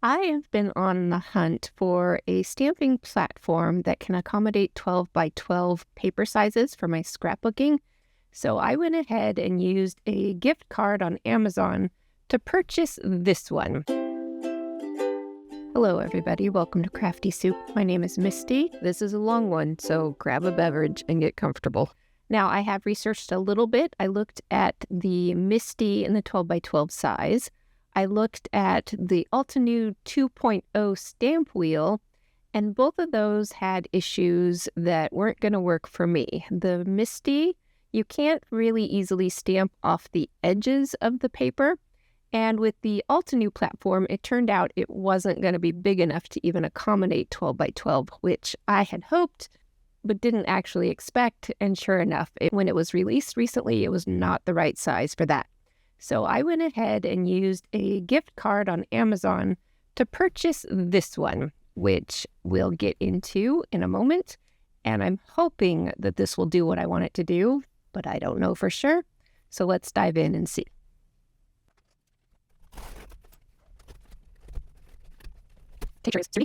I have been on the hunt for a stamping platform that can accommodate 12 by 12 paper sizes for my scrapbooking. So I went ahead and used a gift card on Amazon to purchase this one. Hello, everybody. Welcome to Crafty Soup. My name is Misty. This is a long one, so grab a beverage and get comfortable. Now, I have researched a little bit. I looked at the Misty in the 12 by 12 size. I looked at the Altenew 2.0 stamp wheel, and both of those had issues that weren't going to work for me. The Misty, you can't really easily stamp off the edges of the paper, and with the Altenew platform, it turned out it wasn't going to be big enough to even accommodate 12 by 12, which I had hoped, but didn't actually expect, and sure enough, when it was released recently, it was not the right size for that. So I went ahead and used a gift card on Amazon to purchase this one, which we'll get into in a moment. And I'm hoping that this will do what I want it to do, but I don't know for sure. So let's dive in and see. Take yours, three.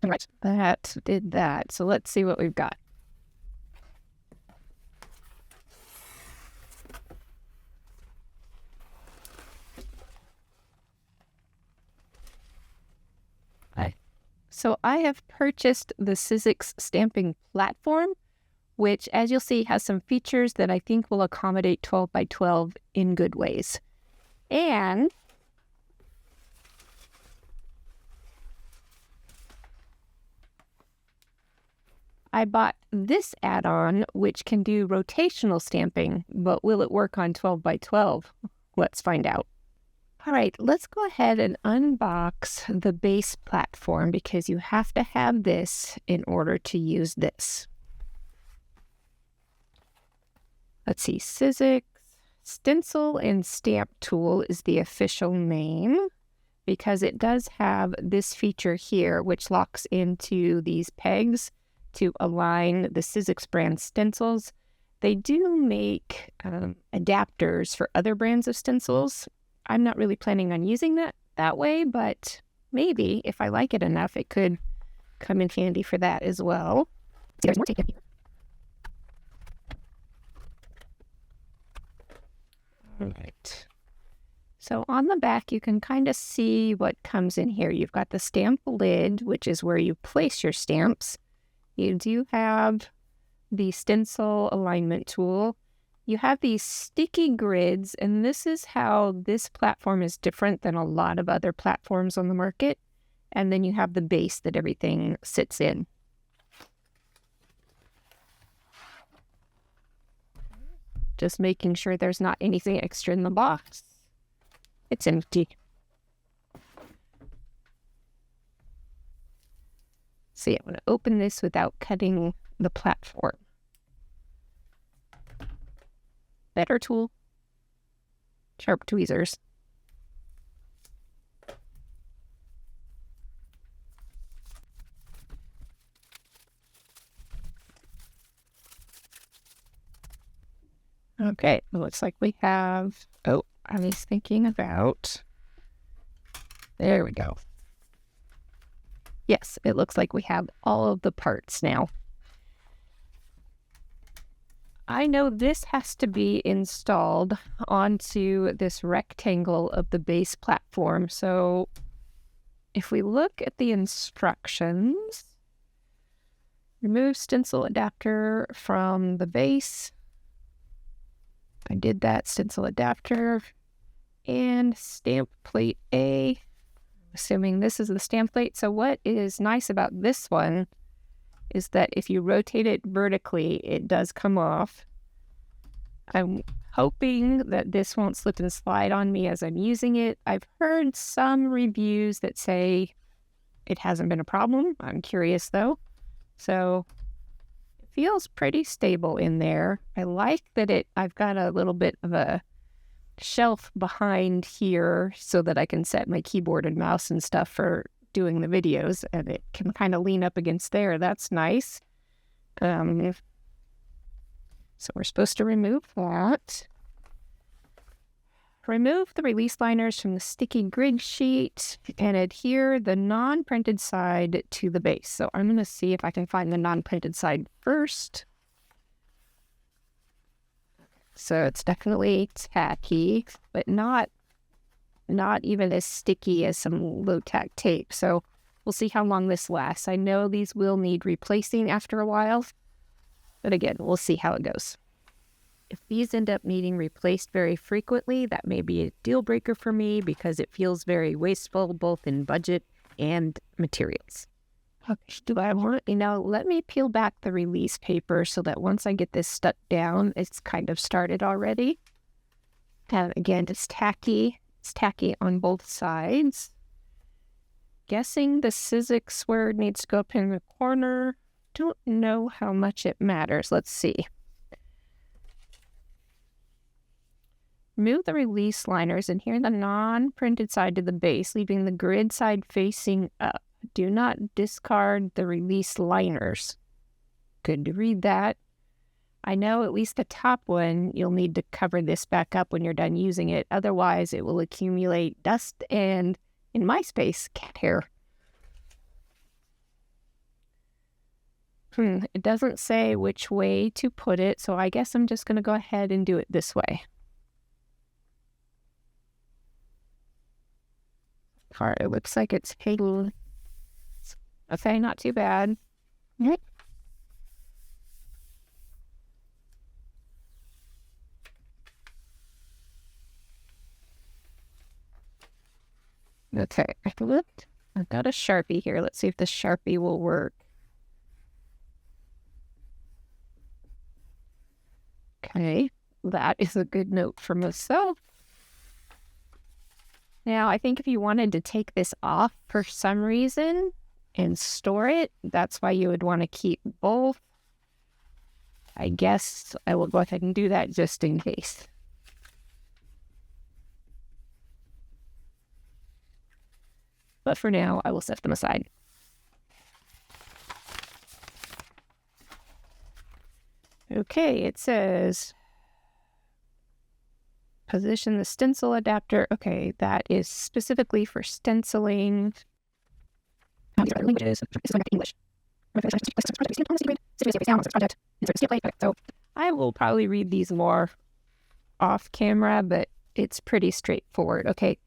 All right, that did that. So let's see what we've got. So I have purchased the Sizzix stamping platform, which, as you'll see, has some features that I think will accommodate 12 by 12 in good ways. And I bought this add-on, which can do rotational stamping, but will it work on 12 by 12? Let's find out. All right, let's go ahead and unbox the base platform because you have to have this in order to use this. Let's see, Sizzix Stencil and Stamp Tool is the official name because it does have this feature here, which locks into these pegs to align the Sizzix brand stencils. They do make adapters for other brands of stencils. I'm not really planning on using that way, but maybe if I like it enough, it could come in handy for that as well. There's more tape in here. All right. So on the back, you can kind of see what comes in here. You've got the stamp lid, which is where you place your stamps. You do have the stencil alignment tool. You have these sticky grids, and this is how this platform is different than a lot of other platforms on the market. And then you have the base that everything sits in. Just making sure there's not anything extra in the box. It's empty. See, I'm going to open this without cutting the platform. Better tool, sharp tweezers. Okay, it looks like we have, I was thinking about, there we go. Yes, it looks like we have all of the parts now. I know this has to be installed onto this rectangle of the base platform. So if we look at the instructions, remove stencil adapter from the base. I did that, stencil adapter and stamp plate A, assuming this is the stamp plate. So what is nice about this one is that if you rotate it vertically, it does come off. I'm hoping that this won't slip and slide on me as I'm using it. I've heard some reviews that say it hasn't been a problem. I'm curious though. So it feels pretty stable in there. I like that I've got a little bit of a shelf behind here so that I can set my keyboard and mouse and stuff for doing the videos, and it can kind of lean up against there. That's nice. So we're supposed to remove that. remove the release liners from the sticky grid sheet and adhere the non-printed side to the base. So I'm going to see if I can find the non-printed side first. So it's definitely tacky, but not even as sticky as some low-tack tape. So we'll see how long this lasts. I know these will need replacing after a while, but again, we'll see how it goes. If these end up needing replaced very frequently, that may be a deal breaker for me because it feels very wasteful, both in budget and materials. Okay, do I want, let me peel back the release paper so that once I get this stuck down, it's kind of started already. And again, it's tacky. It's tacky on both sides. Guessing the Sizzix where it needs to go up in the corner. Don't know how much it matters. Let's see. Remove the release liners and adhere the non-printed side to the base, leaving the grid side facing up. Do not discard the release liners. Good to read that. I know at least the top one, you'll need to cover this back up when you're done using it. Otherwise, it will accumulate dust and, in my space, cat hair. It doesn't say which way to put it, so I guess I'm just going to go ahead and do it this way. All right, it looks like it's hidden. Okay, not too bad. Okay, I've got a Sharpie here. Let's see if the Sharpie will work. Okay, that is a good note for myself. Now, I think if you wanted to take this off for some reason and store it, that's why you would want to keep both. I guess I will go ahead and do that just in case. But for now, I will set them aside. Okay, it says position the stencil adapter. Okay, that is specifically for stenciling. Languages. English. So I will probably read these more off camera, but it's pretty straightforward. Okay.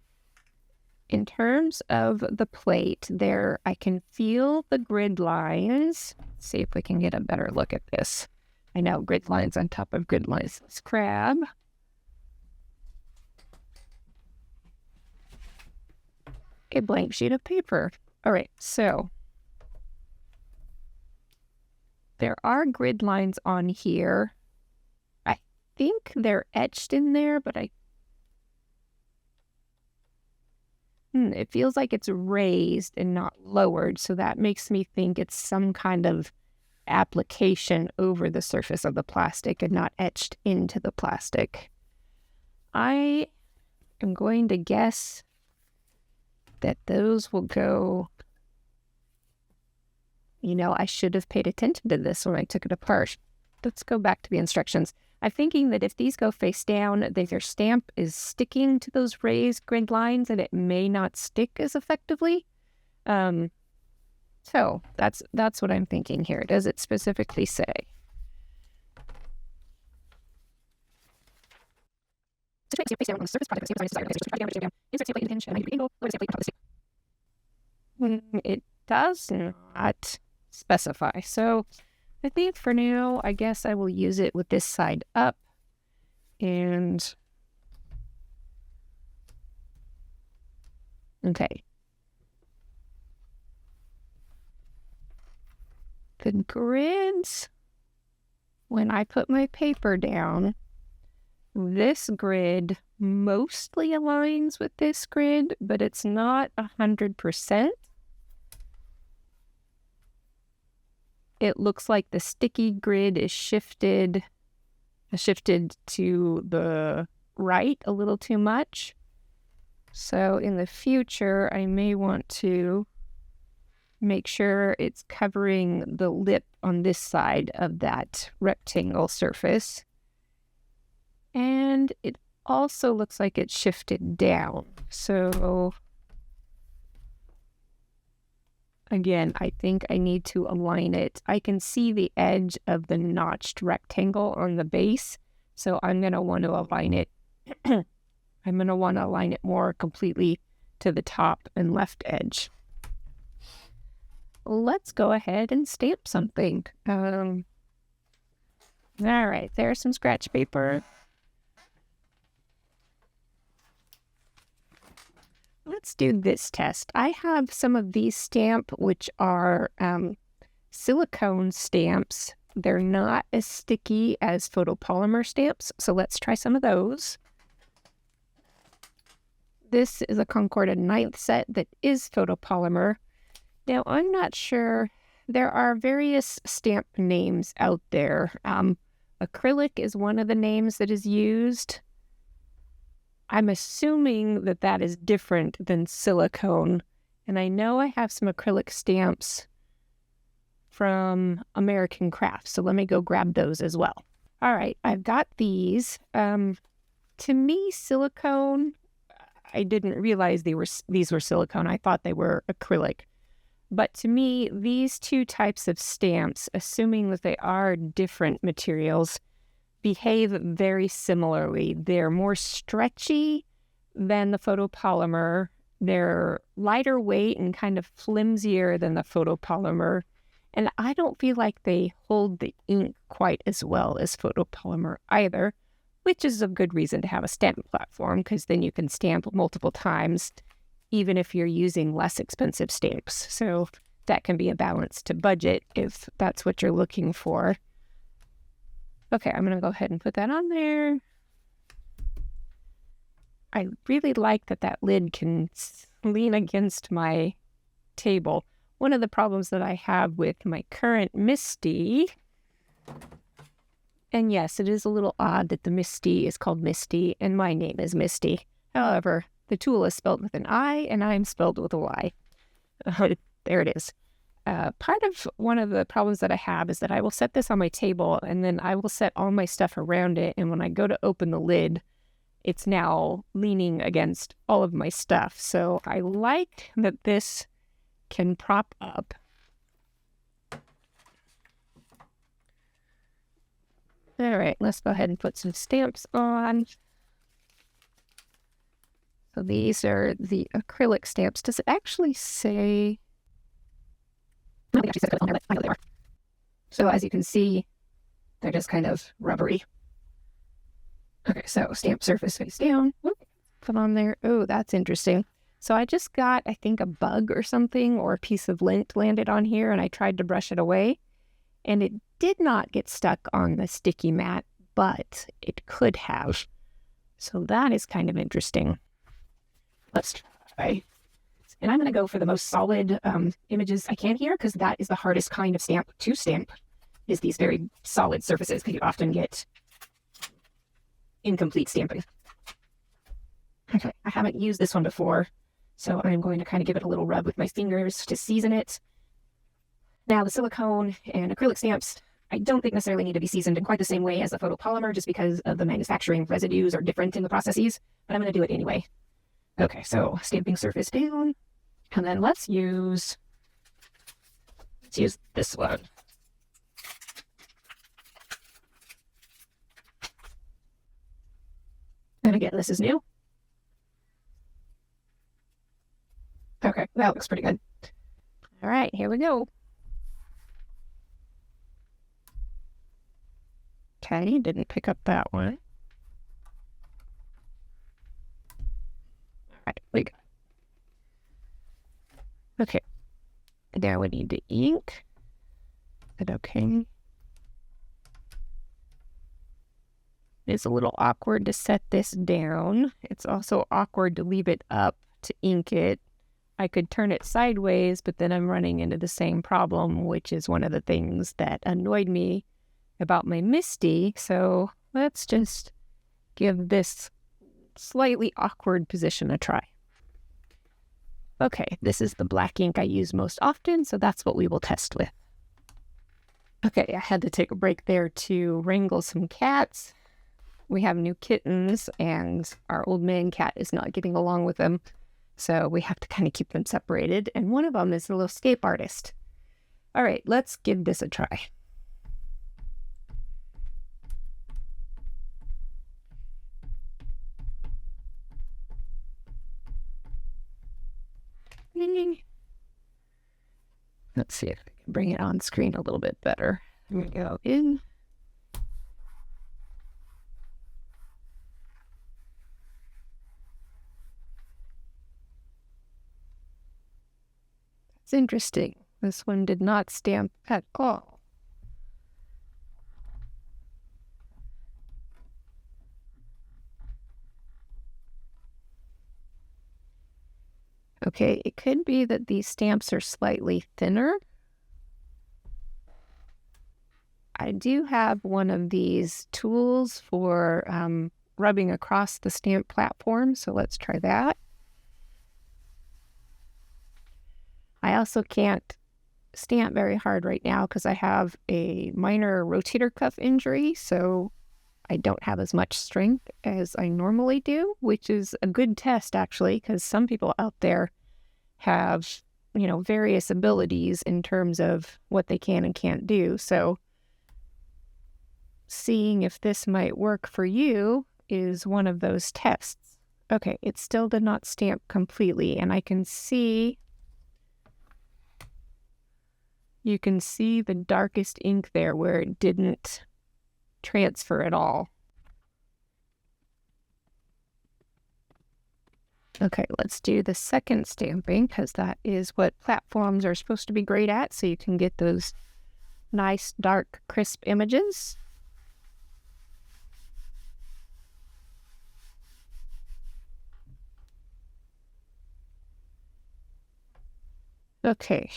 In terms of the plate there, I can feel the grid lines. Let's see if we can get a better look at this. I know grid lines on top of grid lines. Let's grab. A blank sheet of paper. All right, so there are grid lines on here. I think they're etched in there, but it feels like it's raised and not lowered, so that makes me think it's some kind of application over the surface of the plastic and not etched into the plastic. I am going to guess that those will go, I should have paid attention to this when I took it apart. Let's go back to the instructions. I'm thinking that if these go face down, that your stamp is sticking to those raised grid lines and it may not stick as effectively. So that's what I'm thinking here. Does it specifically say? It does not specify. So I think for now, I guess I will use it with this side up. And okay. The grids, when I put my paper down, this grid mostly aligns with this grid, but it's not 100%. It looks like the sticky grid is shifted to the right a little too much. So in the future, I may want to make sure it's covering the lip on this side of that rectangle surface. And it also looks like it's shifted down. So again, I think I need to align it. I can see the edge of the notched rectangle on the base, so I'm going to want to align it. I'm going to want to align it more completely to the top and left edge. Let's go ahead and stamp something. All right, there's some scratch paper. Let's do this test. I have some of these stamp, which are silicone stamps. They're not as sticky as photopolymer stamps, so let's try some of those. This is a Concorda 9th set that is photopolymer. Now, I'm not sure. There are various stamp names out there. Acrylic is one of the names that is used. I'm assuming that that is different than silicone. And I know I have some acrylic stamps from American Crafts, so let me go grab those as well. All right, I've got these. To me, silicone, I didn't realize these were silicone. I thought they were acrylic. But to me, these two types of stamps, assuming that they are different materials, behave very similarly. They're more stretchy than the photopolymer. They're lighter weight and kind of flimsier than the photopolymer. And I don't feel like they hold the ink quite as well as photopolymer either, which is a good reason to have a stamp platform, because then you can stamp multiple times, even if you're using less expensive stamps. So that can be a balance to budget if that's what you're looking for. Okay, I'm going to go ahead and put that on there. I really like that that lid can lean against my table. One of the problems that I have with my current Misty, and yes, it is a little odd that the Misty is called Misty and my name is Misty. However, the tool is spelled with an I and I'm spelled with a Y. There it is. Part of one of the problems that I have is that I will set this on my table and then I will set all my stuff around it. And when I go to open the lid, it's now leaning against all of my stuff. So I like that this can prop up. All right, let's go ahead and put some stamps on. So these are the acrylic stamps. Does it actually say? No, they actually said on there, but I know they are. So as you can see, they're just kind of rubbery. Okay, so stamp surface face down. Whoop, put on there. Oh, that's interesting. So I just got, I think, a bug or something, or a piece of lint landed on here, and I tried to brush it away. And it did not get stuck on the sticky mat, but it could have. So that is kind of interesting. Let's try. And I'm going to go for the most solid images I can here, because that is the hardest kind of stamp to stamp, is these very solid surfaces, because you often get incomplete stamping. Okay, I haven't used this one before, so I'm going to kind of give it a little rub with my fingers to season it. Now, the silicone and acrylic stamps, I don't think necessarily need to be seasoned in quite the same way as the photopolymer, just because of the manufacturing residues are different in the processes, but I'm going to do it anyway. Okay, so stamping surface down, and then let's use this one. And again, this is new. Okay, that looks pretty good. All right, here we go. Okay, didn't pick up that one. All right, we got. Okay, now we need to ink. Is it okay? It's a little awkward to set this down. It's also awkward to leave it up to ink it. I could turn it sideways, but then I'm running into the same problem, which is one of the things that annoyed me about my Misty. So let's just give this slightly awkward position a try. Okay, this is the black ink I use most often, so that's what we will test with. Okay, I had to take a break there to wrangle some cats. we have new kittens and our old man cat is not getting along with them. So we have to kind of keep them separated. And one of them is a little escape artist. All right, let's give this a try. Let's see if I can bring it on screen a little bit better. Here we go in. It's interesting. This one did not stamp at all. Okay, it could be that these stamps are slightly thinner. I do have one of these tools for rubbing across the stamp platform, so let's try that. I also can't stamp very hard right now because I have a minor rotator cuff injury, so I don't have as much strength as I normally do, which is a good test actually, because some people out there have, you know, various abilities in terms of what they can and can't do. So seeing if this might work for you is one of those tests. Okay, it still did not stamp completely, and I can see, you can see the darkest ink there where it didn't transfer at all. Okay, let's do the second stamping because that is what platforms are supposed to be great at, so you can get those nice, dark, crisp images. Okay,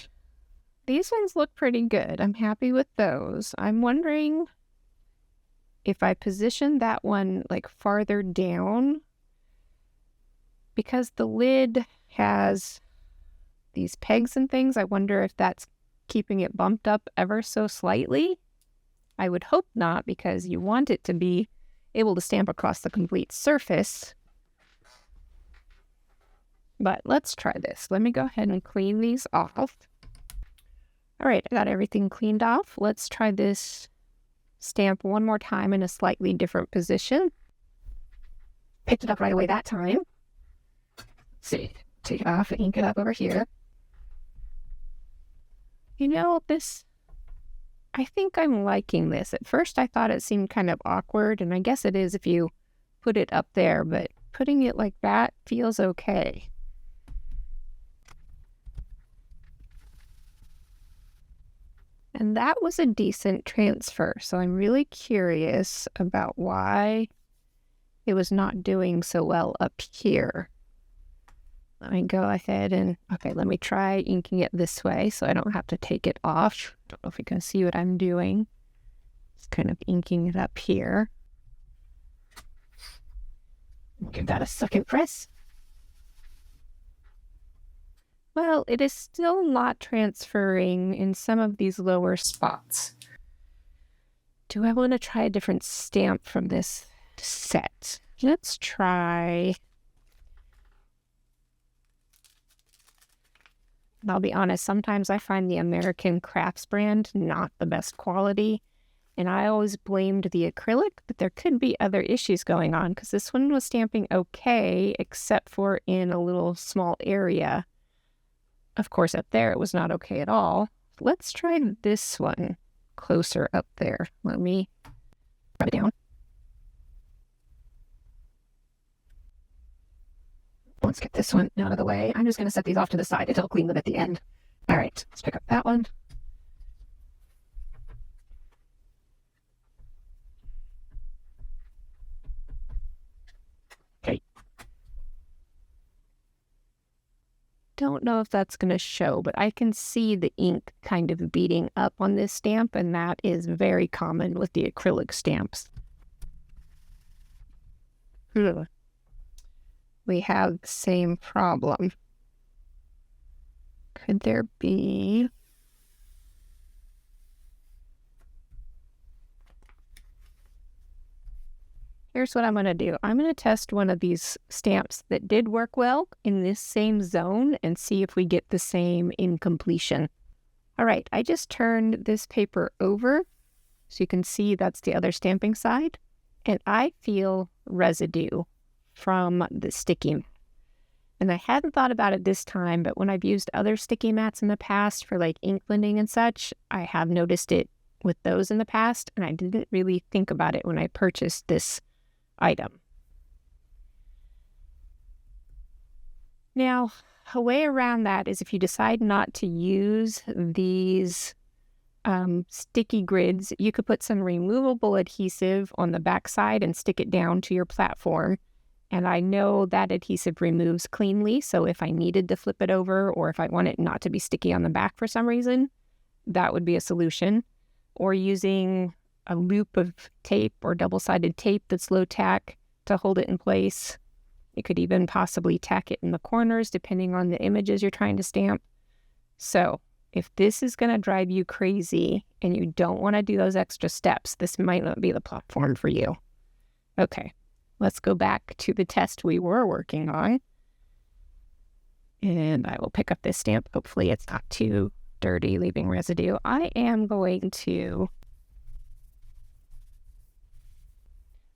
these ones look pretty good. I'm happy with those. I'm wondering if I position that one like farther down, because the lid has these pegs and things, I wonder if that's keeping it bumped up ever so slightly. I would hope not, because you want it to be able to stamp across the complete surface. But let's try this. Let me go ahead and clean these off. All right, I got everything cleaned off. Let's try this stamp one more time in a slightly different position. Picked it up right away that time. See, take it off and ink it up over here. You know, I think I'm liking this. At first I thought it seemed kind of awkward, and I guess it is if you put it up there, but putting it like that feels okay. And that was a decent transfer, so I'm really curious about why it was not doing so well up here. Let me go ahead and, okay, let me try inking it this way so I don't have to take it off. Don't know if you can see what I'm doing. Just kind of inking it up here. Give that a second press. Well, it is still not transferring in some of these lower spots. Do I want to try a different stamp from this set? Let's try... I'll be honest, sometimes I find the American Crafts brand not the best quality, and I always blamed the acrylic, but there could be other issues going on, because this one was stamping okay, except for in a little small area. Of course, up there it was not okay at all. Let's try this one closer up there. Let me rub it down. Let's get this one out of the way. I'm just going to set these off to the side until I'll clean them at the end. All right, let's pick up that one. Okay. Don't know if that's going to show, but I can see the ink kind of beading up on this stamp, and that is very common with the acrylic stamps. We have the same problem. Could there be... Here's what I'm going to do. I'm going to test one of these stamps that did work well in this same zone and see if we get the same in completion. All right, I just turned this paper over so you can see that's the other stamping side, and I feel residue from the sticking. And I hadn't thought about it this time, but when I've used other sticky mats in the past for like ink blending and such, I have noticed it with those in the past, and I didn't really think about it when I purchased this item. Now, a way around that is if you decide not to use these sticky grids, you could put some removable adhesive on the back side and stick it down to your platform. And I know that adhesive removes cleanly, so if I needed to flip it over or if I want it not to be sticky on the back for some reason, that would be a solution. Or using a loop of tape or double-sided tape that's low tack to hold it in place. You could even possibly tack it in the corners depending on the images you're trying to stamp. So if this is going to drive you crazy and you don't want to do those extra steps, this might not be the platform for you. Okay, let's go back to the test we were working on. And I will pick up this stamp. Hopefully it's not too dirty, leaving residue. I am going to...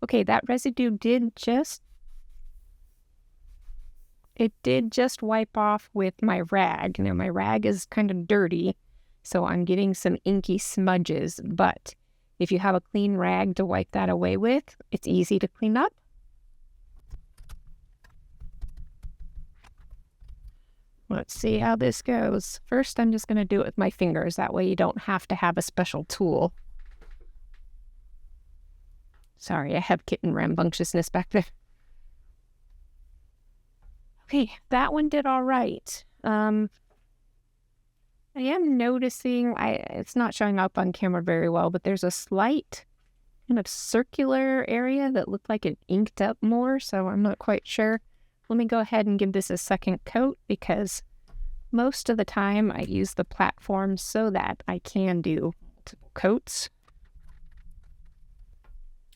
Okay, that residue did just wipe off with my rag. Now, my rag is kind of dirty, so I'm getting some inky smudges, but if you have a clean rag to wipe that away with, it's easy to clean up. Let's see how this goes. First, I'm just going to do it with my fingers. That way you don't have to have a special tool. Sorry, I have kitten rambunctiousness back there. Okay, that one did all right. I am noticing, it's not showing up on camera very well, but there's a slight kind of circular area that looked like it inked up more, so I'm not quite sure. Let me go ahead and give this a second coat because most of the time I use the platform so that I can do multiple coats.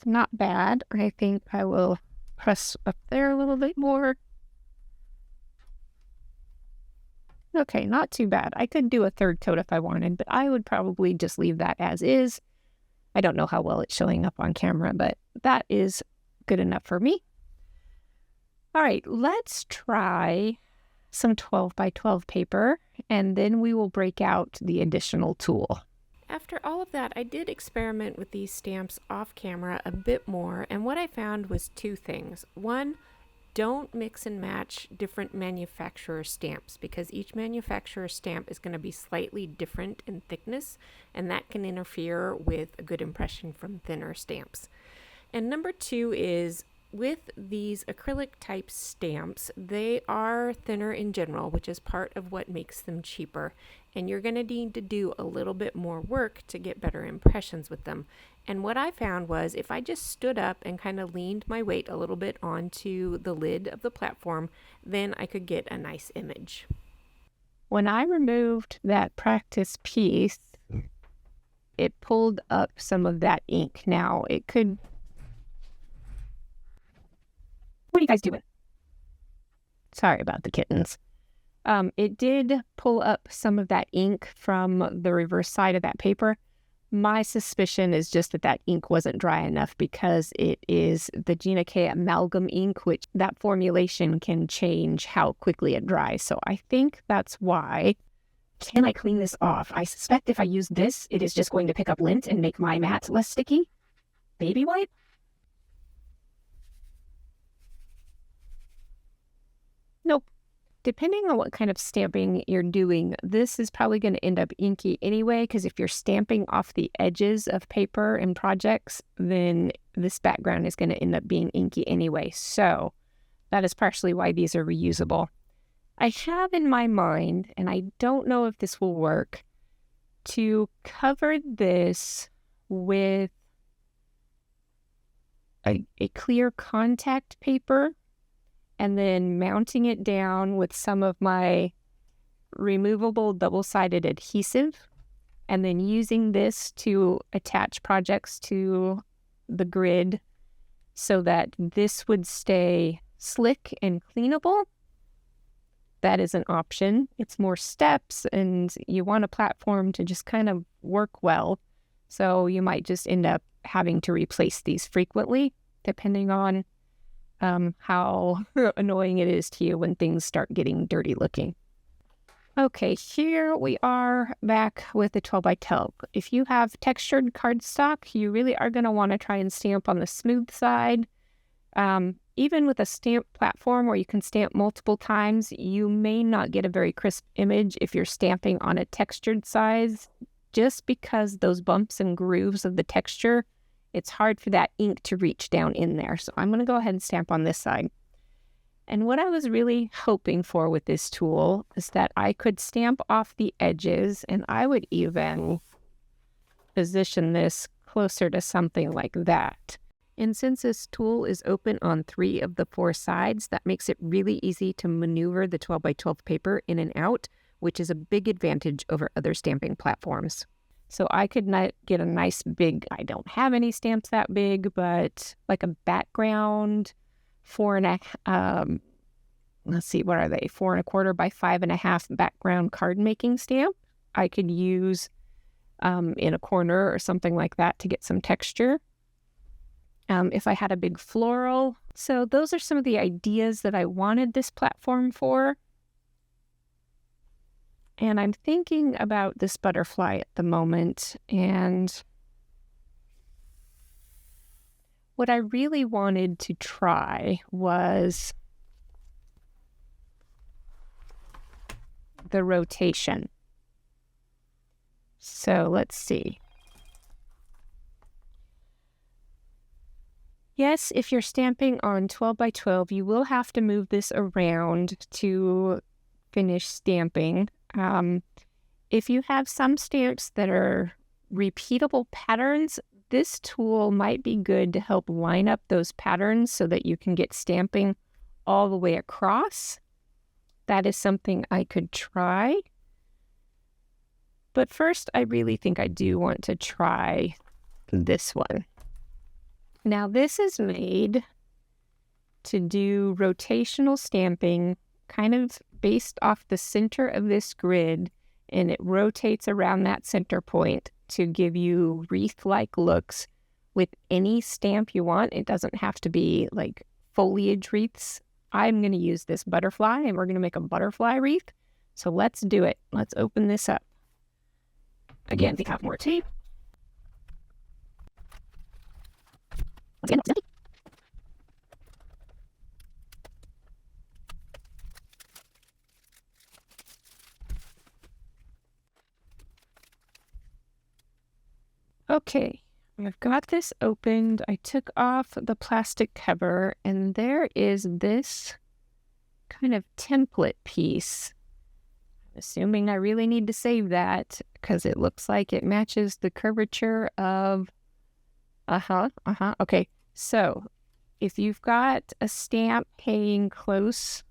Not bad. I think I will press up there a little bit more. Okay, not too bad. I could do a third coat if I wanted, but I would probably just leave that as is. I don't know how well it's showing up on camera, but that is good enough for me. All right, let's try some 12 by 12 paper, and then we will break out the additional tool. After all of that, I did experiment with these stamps off camera a bit more, and what I found was two things. One, don't mix and match different manufacturer stamps because each manufacturer stamp is going to be slightly different in thickness, and that can interfere with a good impression from thinner stamps. And number two is with these acrylic type stamps, they are thinner in general, which is part of what makes them cheaper. And you're going to need to do a little bit more work to get better impressions with them. And what I found was if I just stood up and kind of leaned my weight a little bit onto the lid of the platform, then I could get a nice image. When I removed that practice piece, it pulled up some of that ink. Now, it could... What are you guys doing? Sorry about the kittens. It did pull up some of that ink from the reverse side of that paper. My suspicion is just that ink wasn't dry enough because it is the Gina K amalgam ink, which that formulation can change how quickly it dries. So I think that's why. Can I clean this off? I suspect if I use this, it is just going to pick up lint and make my mat less sticky. Baby wipe? Nope. Depending on what kind of stamping you're doing, this is probably going to end up inky anyway, because if you're stamping off the edges of paper and projects, then this background is going to end up being inky anyway. So that is partially why these are reusable. I have in my mind, and I don't know if this will work, to cover this with a clear contact paper and then mounting it down with some of my removable double-sided adhesive, and then using this to attach projects to the grid so that this would stay slick and cleanable. That is an option. It's more steps, and you want a platform to just kind of work well. So you might just end up having to replace these frequently, depending on how annoying it is to you when things start getting dirty looking. Okay, here we are back with the 12 by 12. If you have textured cardstock, you really are going to want to try and stamp on the smooth side. Even with a stamp platform where you can stamp multiple times, you may not get a very crisp image if you're stamping on a textured size, just because those bumps and grooves of the texture, it's hard for that ink to reach down in there. So I'm going to go ahead and stamp on this side. And what I was really hoping for with this tool is that I could stamp off the edges, and I would even position this closer to something like that. And since this tool is open on 3 of the 4 sides, that makes it really easy to maneuver the 12 by 12 paper in and out, which is a big advantage over other stamping platforms. So I could get a nice big, I don't have any stamps that big, but like a background 4.25, let's see, what are they? 4.25 by 5.5 background card making stamp. I could use in a corner or something like that to get some texture. If I had a big floral. So those are some of the ideas that I wanted this platform for. And I'm thinking about this butterfly at the moment, and what I really wanted to try was the rotation. So let's see. Yes, if you're stamping on 12 by 12, you will have to move this around to finish stamping. If you have some stamps that are repeatable patterns, this tool might be good to help line up those patterns so that you can get stamping all the way across. That is something I could try. But first, I really think I do want to try this one. Now, this is made to do rotational stamping, kind of based off the center of this grid, and it rotates around that center point to give you wreath-like looks with any stamp you want. It doesn't have to be like foliage wreaths. I'm going to use this butterfly, and we're going to make a butterfly wreath. So let's do it. Let's open this up. Again, we have more tape. Again, okay, I've got this opened. I took off the plastic cover, and there is this kind of template piece. I'm assuming I really need to save that because it looks like it matches the curvature of okay. So if you've got a stamp hanging close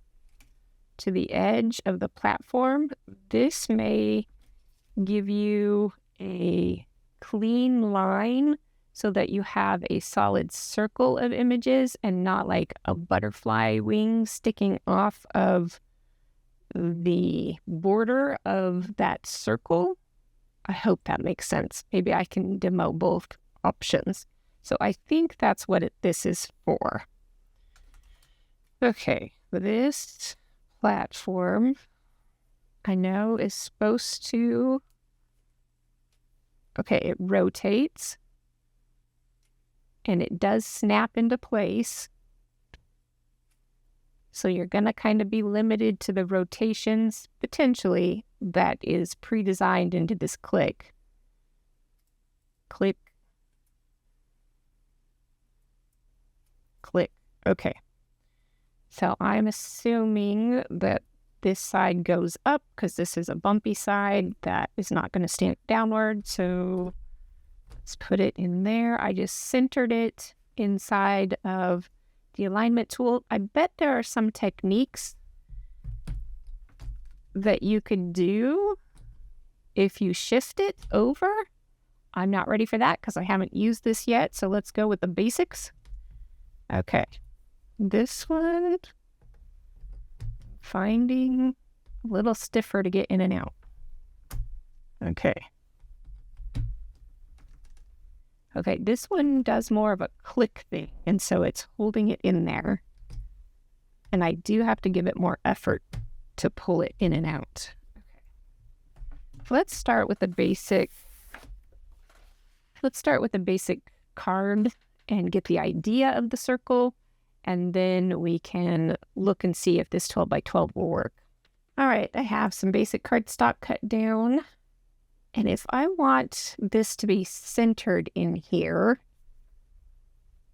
to the edge of the platform, this may give you a clean line so that you have a solid circle of images and not like a butterfly wing sticking off of the border of that circle. I hope that makes sense. Maybe I can demo both options. So I think that's what this is for. Okay, this platform I know is supposed to, okay, it rotates and it does snap into place. So you're going to kind of be limited to the rotations, potentially, that is pre-designed into this click. Click. Click. Okay. So I'm assuming that this side goes up because this is a bumpy side that is not going to stamp downward. So let's put it in there. I just centered it inside of the alignment tool. I bet there are some techniques that you could do if you shift it over. I'm not ready for that because I haven't used this yet. So let's go with the basics. Okay. This one, finding a little stiffer to get in and out. Okay. Okay, this one does more of a click thing, and so it's holding it in there. And I do have to give it more effort to pull it in and out. Okay. Let's start with the basic card and get the idea of the circle, and then we can look and see if this 12 by 12 will work. All right, I have some basic cardstock cut down. And if I want this to be centered in here,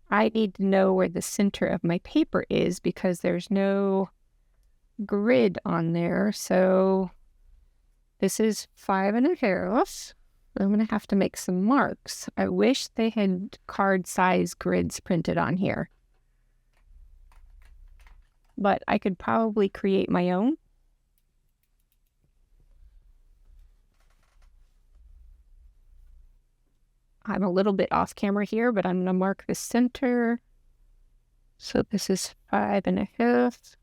I need to know where the center of my paper is because there's no grid on there. So this is 5.5. I'm going to have to make some marks. I wish they had card size grids printed on here, but I could probably create my own. I'm a little bit off camera here, but I'm going to mark the center. So this is 5.5.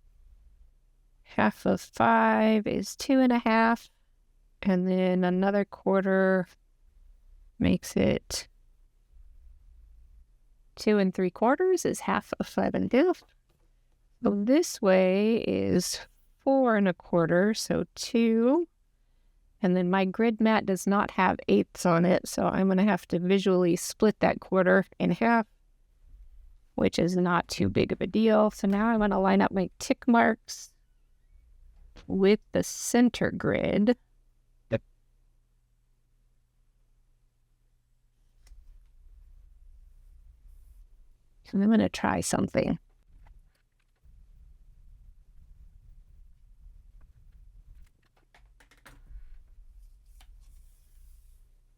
Half of 5 is 2.5. And then another quarter makes it 2 3/4 is half of 5.5. So this way is 4 1/4, so 2. And then my grid mat does not have 8ths on it, so I'm going to have to visually split that quarter in half, which is not too big of a deal. So now I'm going to line up my tick marks with the center grid. And I'm going to try something.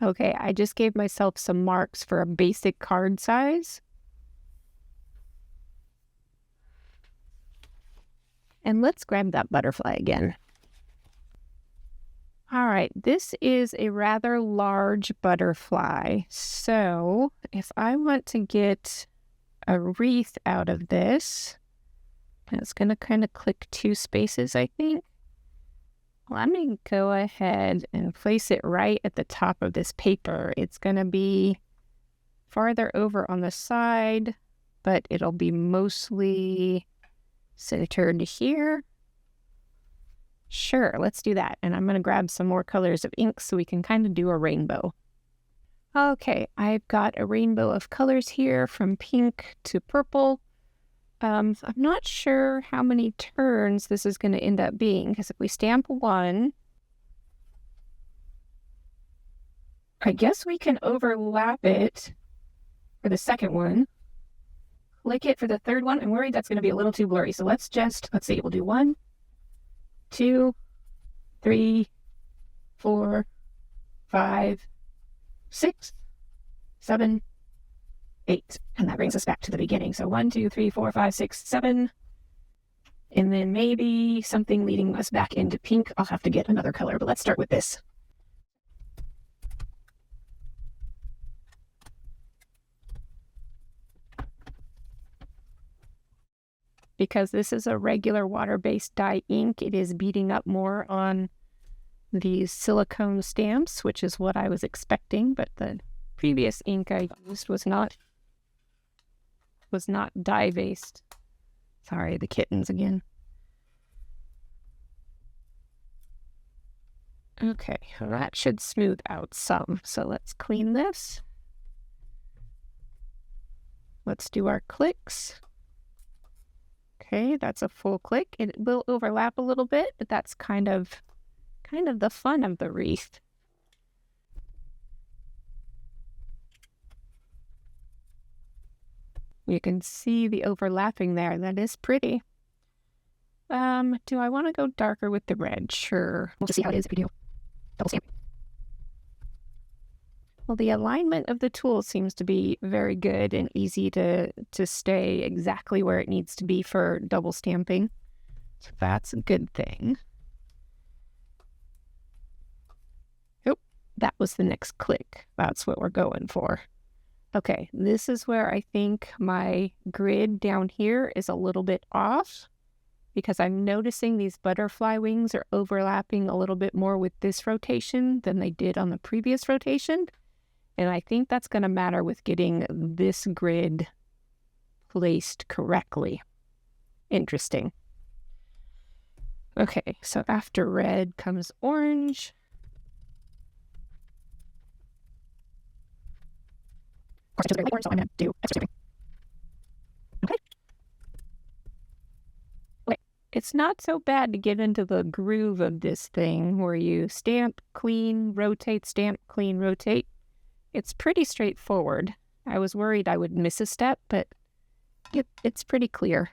Okay, I just gave myself some marks for a basic card size. And let's grab that butterfly again. All right, this is a rather large butterfly. So if I want to get a wreath out of this, it's going to kind of click 2 spaces, I think. Let me go ahead and place it right at the top of this paper. It's going to be farther over on the side, but it'll be mostly centered here. Sure, let's do that. And I'm going to grab some more colors of ink so we can kind of do a rainbow. Okay, I've got a rainbow of colors here from pink to purple. I'm not sure how many turns this is going to end up being, because if we stamp 1, I guess we can overlap it for the second one. Click it for the third one. I'm worried that's going to be a little too blurry. So let's see, we'll do 1, 2, 3, 4, 5, 6, 7, 8. And that brings us back to the beginning. So 1, 2, 3, 4, 5, 6, 7. And then maybe something leading us back into pink. I'll have to get another color, but let's start with this. Because this is a regular water-based dye ink, it is beating up more on these silicone stamps, which is what I was expecting, but the previous ink I used was not dye-based. Sorry, the kittens again. Okay, well, that should smooth out some. So let's clean this. Let's do our clicks. Okay, that's a full click. It will overlap a little bit, but that's kind of the fun of the wreath. You can see the overlapping there. That is pretty. Do I want to go darker with the red? Sure. We'll just see how it is if we do double stamping. Well, the alignment of the tool seems to be very good and easy to stay exactly where it needs to be for double stamping. So that's a good thing. Oh, that was the next click. That's what we're going for. Okay, this is where I think my grid down here is a little bit off, because I'm noticing these butterfly wings are overlapping a little bit more with this rotation than they did on the previous rotation. And I think that's going to matter with getting this grid placed correctly. Interesting. Okay, so after red comes orange. Of course, I chose very light orange, so I'm going to do extra stamping. Okay. Okay. It's not so bad to get into the groove of this thing where you stamp, clean, rotate, stamp, clean, rotate. It's pretty straightforward. I was worried I would miss a step, but it's pretty clear.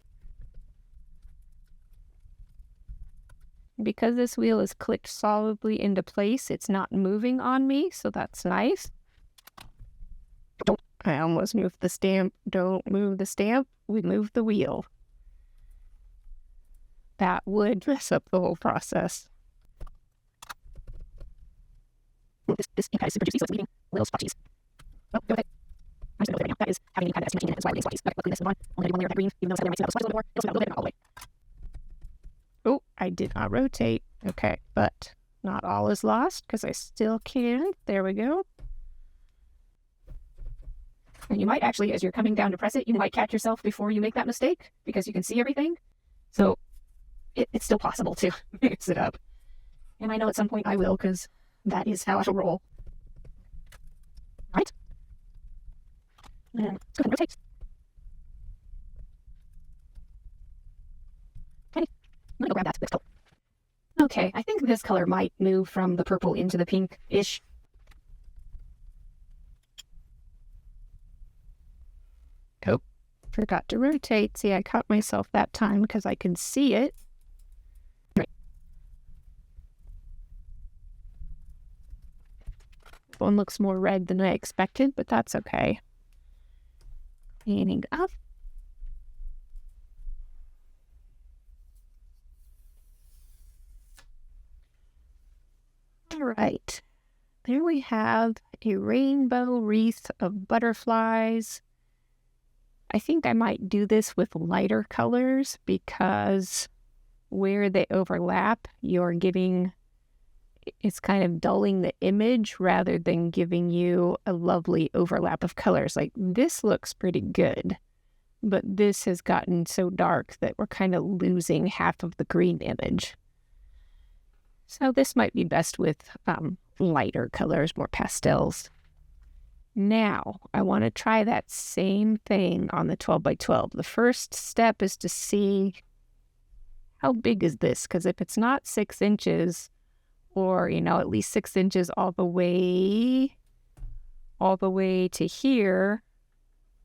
Because this wheel is clicked solidly into place, it's not moving on me, so that's nice. I almost moved the stamp. Don't move the stamp. We move the wheel. That would mess up the whole process. This ink pad is super juicy, so it's leaving little spotches. Oh, go ahead. I'm just going to go there right now. That is having an ink pad that's too much ink in it. That's why we're getting spotches. Okay, luckily this is one. Only do one layer of that green, even though some of them might see that was a little bit more. It'll smell a little bit, but not all the way. Oh, I did not rotate. Okay, but not all is lost because I still can. There we go. And you might actually, as you're coming down to press it, you might catch yourself before you make that mistake because you can see everything. So it's still possible to mix it up. And I know at some point I will because that is how I shall roll. Right? And let's go ahead and rotate. Okay, I'm going to go grab that next color. Okay, I think this color might move from the purple into the pink-ish. Oh, forgot to rotate. See, I caught myself that time because I could see it. Right. One looks more red than I expected, but that's okay. Cleaning up. All right. There we have a rainbow wreath of butterflies. I think I might do this with lighter colors because where they overlap, it's kind of dulling the image rather than giving you a lovely overlap of colors. Like this looks pretty good, but this has gotten so dark that we're kind of losing half of the green image. So this might be best with lighter colors, more pastels. Now, I want to try that same thing on the 12 by 12. The first step is to see how big is this, because if it's not 6 inches, or, at least 6 inches all the way to here,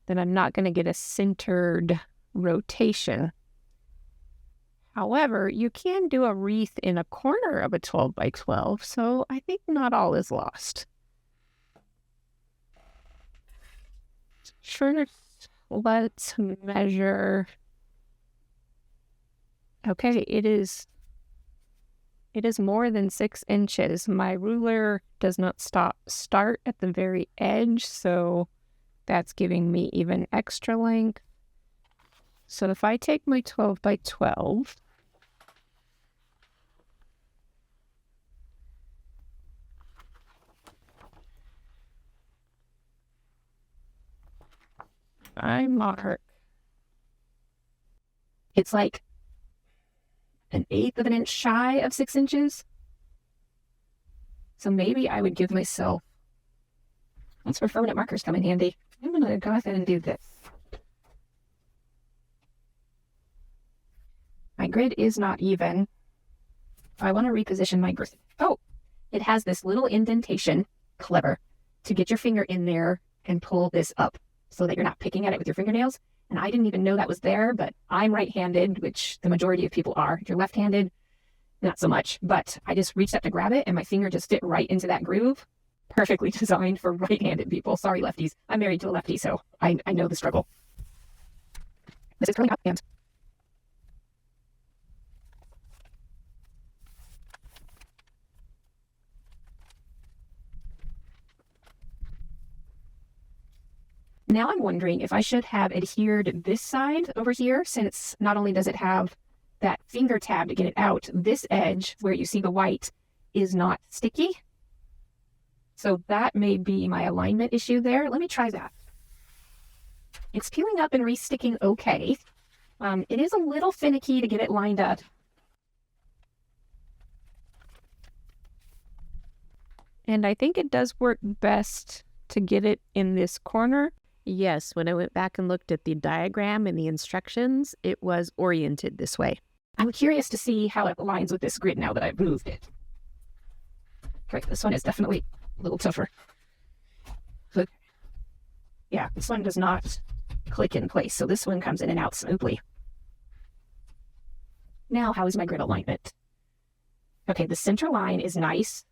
then I'm not going to get a centered rotation. However, you can do a wreath in a corner of a 12 by 12, so I think not all is lost. First, let's measure. Okay, it is more than 6 inches. My ruler does not start at the very edge, so that's giving me even extra length. So if I take my 12 by 12, I mark, it's like 1/8 of an inch shy of 6 inches. So maybe I would give myself, that's where permanent markers come in handy. I'm going to go ahead and do this. My grid is not even. I want to reposition my grid. Oh, it has this little indentation, clever, to get your finger in there and pull this up so that you're not picking at it with your fingernails. And I didn't even know that was there, but I'm right-handed, which the majority of people are. If you're left-handed, not so much. But I just reached up to grab it, and my finger just fit right into that groove. Perfectly designed for right-handed people. Sorry, lefties. I'm married to a lefty, so I know the struggle. This is curling up, and Now I'm wondering if I should have adhered this side over here, since not only does it have that finger tab to get it out, this edge where you see the white is not sticky. So that may be my alignment issue there. Let me try that. It's peeling up and re-sticking okay. It is a little finicky to get it lined up. And I think it does work best to get it in this corner. Yes, when I went back and looked at the diagram and the instructions, it was oriented this way. I'm curious to see how it aligns with this grid now that I've moved it. Okay, this one is definitely a little tougher. But yeah, this one does not click in place, so this one comes in and out smoothly. Now, how is my grid alignment? Okay, the center line is nice.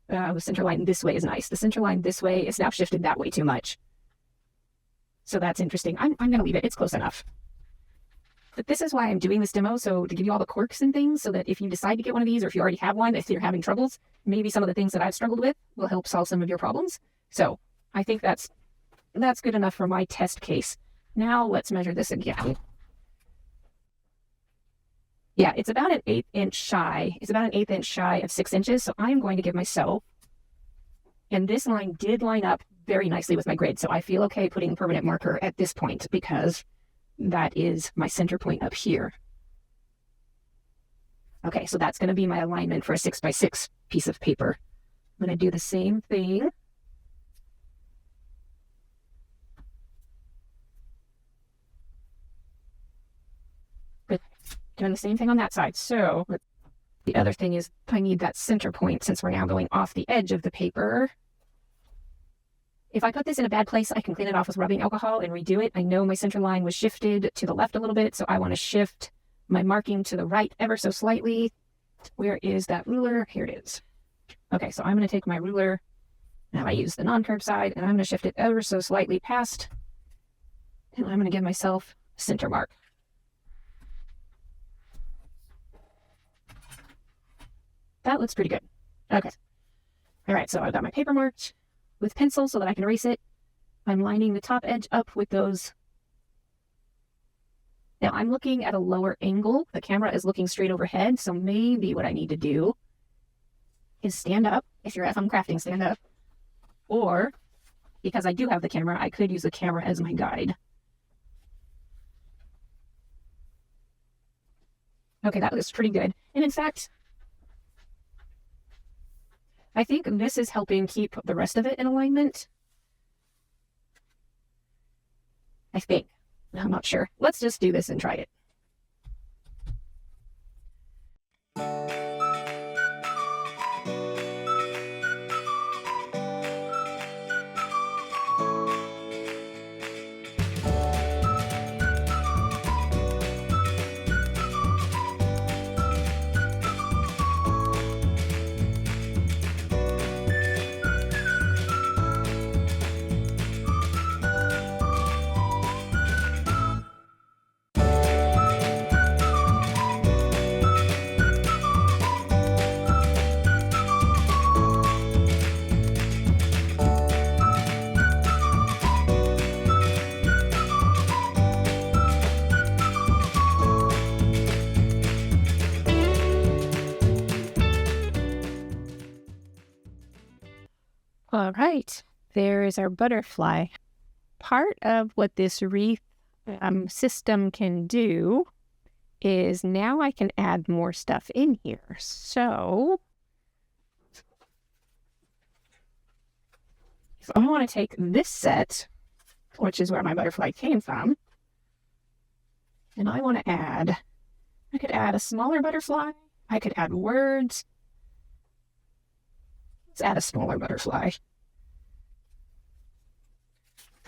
The center line this way is nice. The center line this way is now shifted that way too much. So that's interesting. I'm going to leave it. It's close enough. But this is why I'm doing this demo, so to give you all the quirks and things, so that if you decide to get one of these, or if you already have one, if you're having troubles, maybe some of the things that I've struggled with will help solve some of your problems. So I think that's good enough for my test case. Now let's measure this again. Yeah, it's about an 1/8 inch shy. It's about an 1/8 inch shy of 6 inches. So I'm going to give myself, and this line did line up very nicely with my grid. So I feel okay putting a permanent marker at this point because that is my center point up here. Okay, so that's going to be my alignment for a 6x6 piece of paper. I'm going to do the same thing. Doing the same thing on that side. So the other thing is I need that center point since we're now going off the edge of the paper. If I put this in a bad place, I can clean it off with rubbing alcohol and redo it. I know my center line was shifted to the left a little bit, so I want to shift my marking to the right ever so slightly. Where is that ruler? Here it is. Okay, so I'm going to take my ruler. Now I use the non-curved side, and I'm going to shift it ever so slightly past, and I'm going to give myself a center mark. That looks pretty good. Okay. All right, so I've got my paper marked with pencil so that I can erase it. I'm lining the top edge up with those. Now I'm looking at a lower angle. The camera is looking straight overhead, so maybe what I need to do is stand up. If you're at home crafting, stand up. Or, because I do have the camera, I could use the camera as my guide. Okay, that looks pretty good. And in fact, I think this is helping keep the rest of it in alignment. I think. I'm not sure. Let's just do this and try it. All right, there is our butterfly. Part of what this wreath system can do is now I can add more stuff in here. So if I want to take this set, which is where my butterfly came from, and I want to add, I could add a smaller butterfly. I could add words. Let's add a smaller butterfly.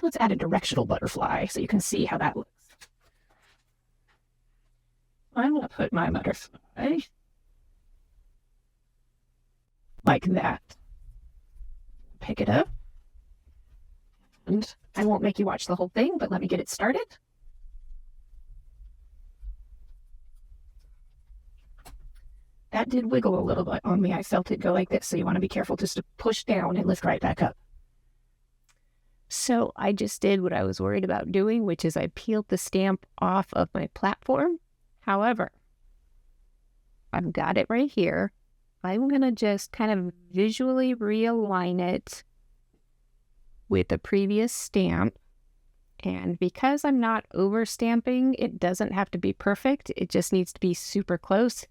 Let's add a directional butterfly so you can see how that looks. I'm going to put my butterfly like that. Pick it up. And I won't make you watch the whole thing, but let me get it started. That did wiggle a little bit on me. I felt it go like this, so you want to be careful just to push down and lift right back up. So I just did what I was worried about doing, which is I peeled the stamp off of my platform. However, I've got it right here. I'm going to just kind of visually realign it with the previous stamp. And because I'm not over stamping, it doesn't have to be perfect. It just needs to be super close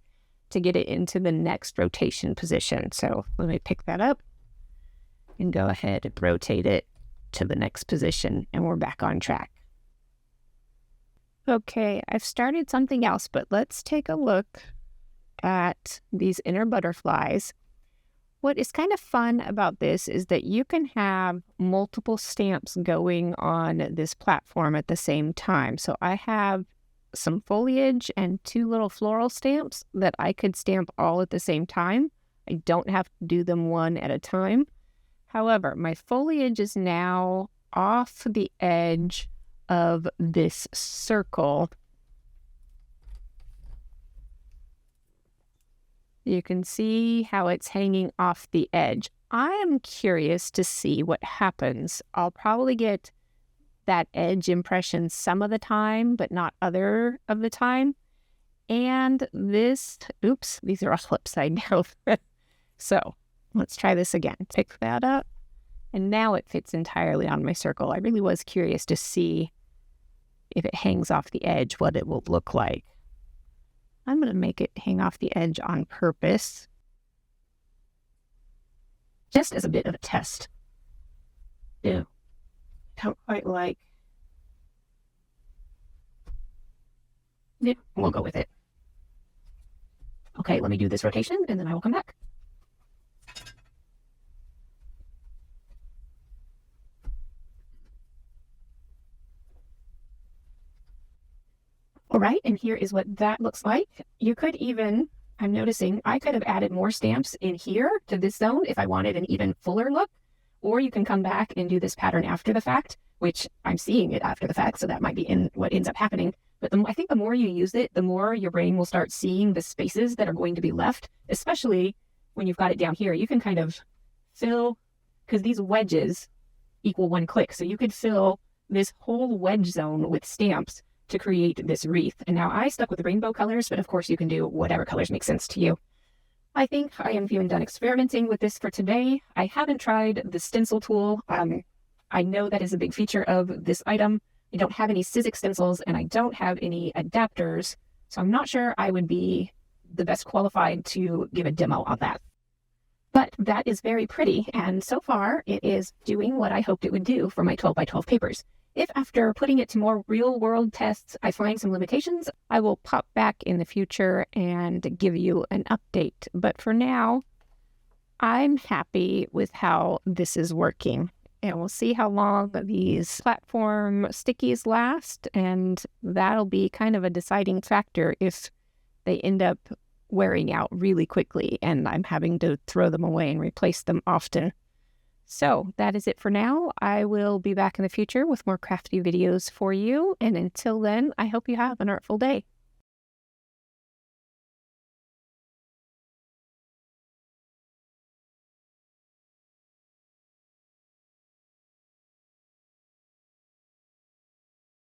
to get it into the next rotation position. So let me pick that up and go ahead and rotate it to the next position, and we're back on track. Okay, I've started something else, but let's take a look at these inner butterflies. What is kind of fun about this is that you can have multiple stamps going on this platform at the same time. So I have some foliage and 2 little floral stamps that I could stamp all at the same time. I don't have to do them one at a time. However, my foliage is now off the edge of this circle. You can see how it's hanging off the edge. I am curious to see what happens. I'll probably get that edge impression some of the time, but not other of the time. And this, oops, these are all upside down. So let's try this again. Pick that up. And now it fits entirely on my circle. I really was curious to see if it hangs off the edge, what it will look like. I'm going to make it hang off the edge on purpose, just as a bit of a test. Yeah, don't quite like. Yeah, we'll go with it. Okay, let me do this rotation, and then I will come back. All right, and here is what that looks like. You could even, I'm noticing, I could have added more stamps in here to this zone if I wanted an even fuller look, or you can come back and do this pattern after the fact, which I'm seeing it after the fact, so that might be in what ends up happening. But I think the more you use it, the more your brain will start seeing the spaces that are going to be left, especially when you've got it down here. You can kind of fill, because these wedges equal 1 click, so you could fill this whole wedge zone with stamps to create this wreath. And now I stuck with rainbow colors, but of course you can do whatever colors make sense to you. I think I am even done experimenting with this for today. I haven't tried the stencil tool. I know that is a big feature of this item. I don't have any Sizzix stencils and I don't have any adapters, so I'm not sure I would be the best qualified to give a demo on that. But that is very pretty, and so far it is doing what I hoped it would do for my 12 by 12 papers. If after putting it to more real-world tests, I find some limitations, I will pop back in the future and give you an update. But for now, I'm happy with how this is working. And we'll see how long these platform stickies last, and that'll be kind of a deciding factor if they end up wearing out really quickly and I'm having to throw them away and replace them often. So that is it for now. I will be back in the future with more crafty videos for you. And until then, I hope you have an artful day.